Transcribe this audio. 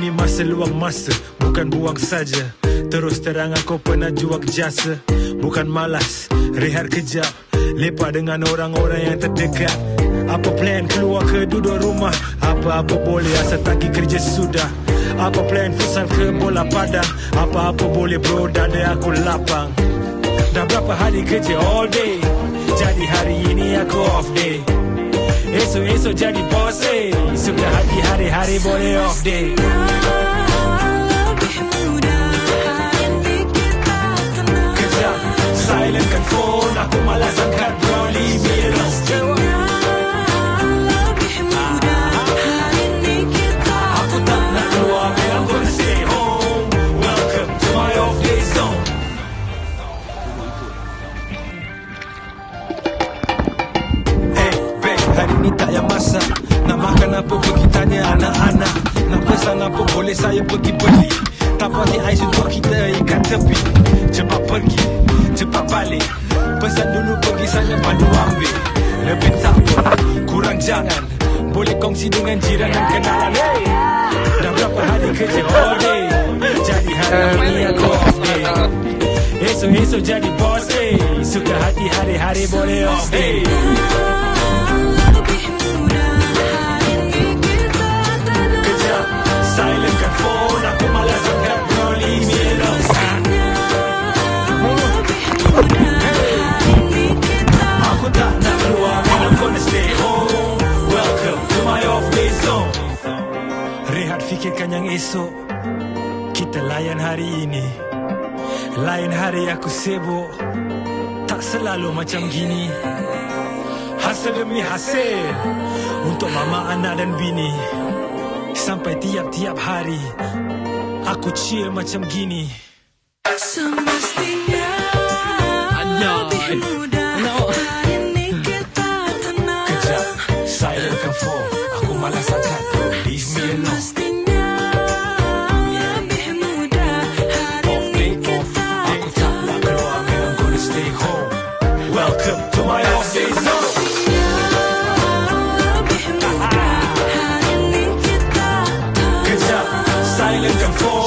Demi masa luang masa, bukan buang saja. Terus terang aku pernah jual jasa. Bukan malas, rehat kejap, lepak dengan orang-orang yang terdekat. Apa plan keluar ke duduk rumah? Apa-apa boleh asal tagih kerja sudah. Apa plan futsal ke bola padang? Apa-apa boleh bro, dada aku lapang. Dah berapa hari kerja all day, jadi hari ini aku off day. Esok-esok jadi boss day, suka hati hari-hari boleh off day. Kejap, silentkan phone, aku malas angkat bro, leave me alone. Aku tak nak keluar, man, I'm gonna stay home. Welcome to my off day zone. Hari ni tak payah masak, nak makan apa pergi tanya anak-anak. Nak pesan apa boleh saya pergi beli. Tak pasti ais untuk kita ikat tepi. Cepat pergi, cepat balik. Pesan dulu pergi sana pandu ambil. Lebih tak apa, kurang jangan. Boleh kongsi dengan jiran dan kenalan. Hey! Dah berapa hari kerja all day, jadi hari ini aku off day. Esok-esok jadi boss day, suka hati hari-hari boleh off day. Silentkan phone, aku malas angkat bro, leave me alone. Aku tak nak keluar, man, I'm gonna stay home. Welcome to my off day zone. Rehat fikirkan yang esok, kita layan hari ini. Lain hari aku sibuk, tak selalu macam gini. Hasil demi hasil, untuk mama, anak dan bini. Sampai tiap-tiap hari aku chill macam gini. Semestinya lebih mudah hari ini kita tenang. Kejap, silentkan phone, aku malas angkat, leave me alone. Semestinya lebih mudah hari ini kita aku tak nak keluar, man, I'm gonna stay home. Welcome to my off day zone. Silentkan phone,